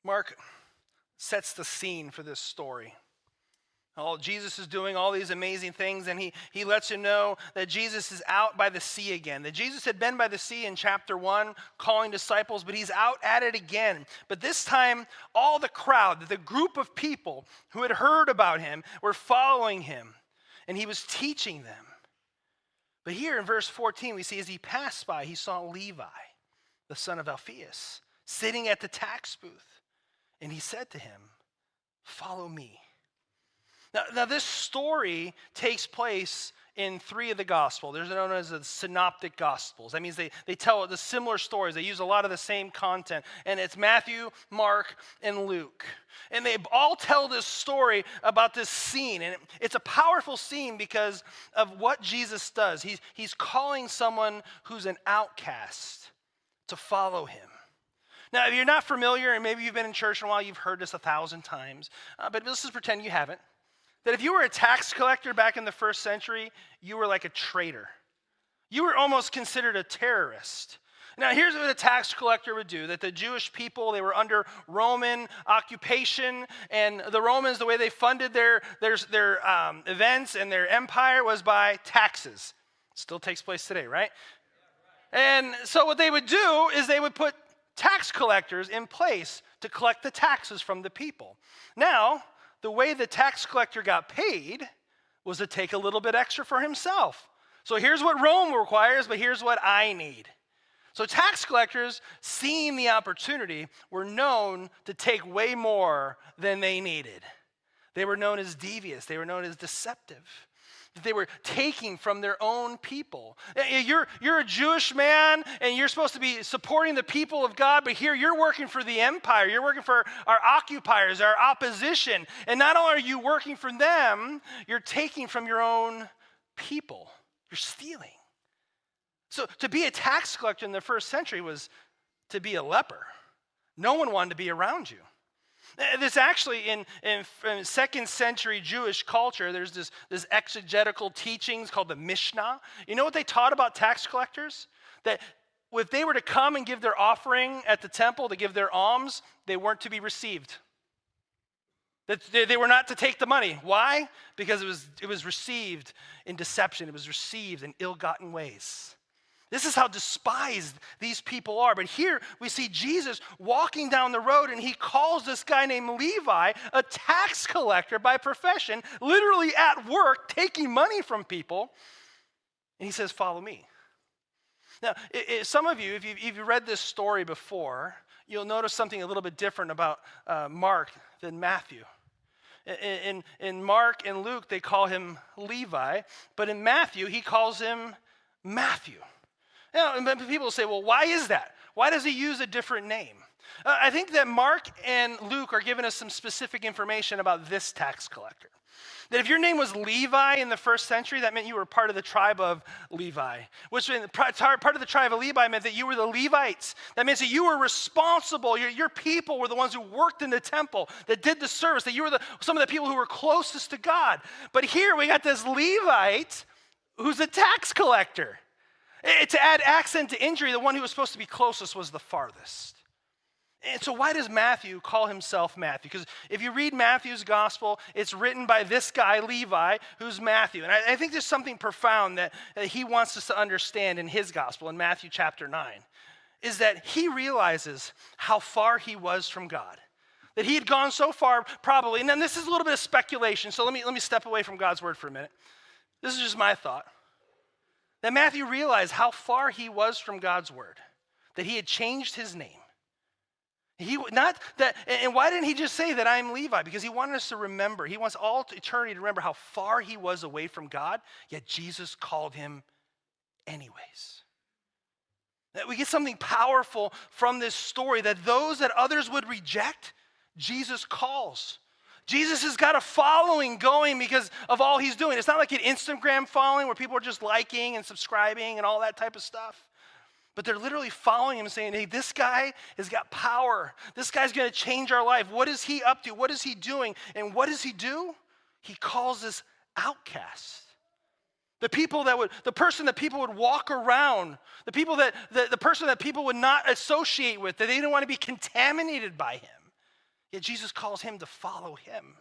Mark sets the scene for this story. Jesus is doing all these amazing things, and he lets you know that Jesus is out by the sea again. That Jesus had been by the sea in chapter 1, calling disciples, but he's out at it again. But this time, all the crowd, the group of people who had heard about him, were following him, and he was teaching them. But here in verse 14, we see as he passed by, he saw Levi, the son of Alphaeus, sitting at the tax booth. And he said to him, "Follow me." Now this story takes place in 3 of the Gospels. They're known as the synoptic Gospels. That means they tell the similar stories. They use a lot of the same content. And it's Matthew, Mark, and Luke. And they all tell this story about this scene. And it's a powerful scene because of what Jesus does. He's calling someone who's an outcast to follow him. Now, if you're not familiar, and maybe you've been in church in a while, you've heard this 1,000 times. But let's just pretend you haven't. That if you were a tax collector back in the first century, you were like a traitor. You were almost considered a terrorist. Now, here's what a tax collector would do. That the Jewish people, they were under Roman occupation, and the Romans, the way they funded their events and their empire was by taxes. Still takes place today, right? And so what they would do is they would put tax collectors in place to collect the taxes from the people. Now, the way the tax collector got paid was to take a little bit extra for himself. So here's what Rome requires, but here's what I need. So tax collectors, seeing the opportunity, were known to take way more than they needed. They were known as devious. They were known as deceptive. They were taking from their own people. You're a Jewish man, and you're supposed to be supporting the people of God, but here you're working for the empire. You're working for our occupiers, our opposition. And not only are you working for them, you're taking from your own people. You're stealing. So to be a tax collector in the first century was to be a leper. No one wanted to be around you. This actually, in second century Jewish culture, there's this exegetical teachings called the Mishnah. You know what they taught about tax collectors? That if they were to come and give their offering at the temple, to give their alms, they weren't to be received. That they were not to take the money. Why? Because it was received in deception. It was received in ill-gotten ways. This is how despised these people are. But here we see Jesus walking down the road, and he calls this guy named Levi a tax collector by profession, literally at work, taking money from people. And he says, "Follow me." Now, some of you, if you've read this story before, you'll notice something a little bit different about Mark than Matthew. In Mark and Luke, they call him Levi, but in Matthew, he calls him Matthew. Now, people say, well, why is that? Why does he use a different name? I think that Mark and Luke are giving us some specific information about this tax collector. That if your name was Levi in the first century, that meant you were part of the tribe of Levi. Which part of the tribe of Levi meant that you were the Levites. That means that you were responsible. Your people were the ones who worked in the temple, that did the service, that you were some of the people who were closest to God. But here we got this Levite who's a tax collector. To add accent to injury, the one who was supposed to be closest was the farthest. And so why does Matthew call himself Matthew? Because if you read Matthew's gospel, it's written by this guy, Levi, who's Matthew. And I think there's something profound that he wants us to understand in his gospel, in Matthew chapter 9, is that he realizes how far he was from God. That he had gone so far, probably, and then this is a little bit of speculation, so let me step away from God's word for a minute. This is just my thought. That Matthew realized how far he was from God's word, that he had changed his name. And why didn't he just say that I'm Levi? Because he wanted us to remember. He wants all eternity to remember how far he was away from God, yet Jesus called him anyways. That we get something powerful from this story, that those that others would reject, Jesus calls. Jesus has got a following going because of all he's doing. It's not like an Instagram following where people are just liking and subscribing and all that type of stuff. But they're literally following him and saying, hey, this guy has got power. This guy's going to change our life. What is he up to? What is he doing? And what does he do? He calls us outcasts. The person that people would walk around, the person that people would not associate with, that they didn't want to be contaminated by him. Yet Jesus calls him to follow him.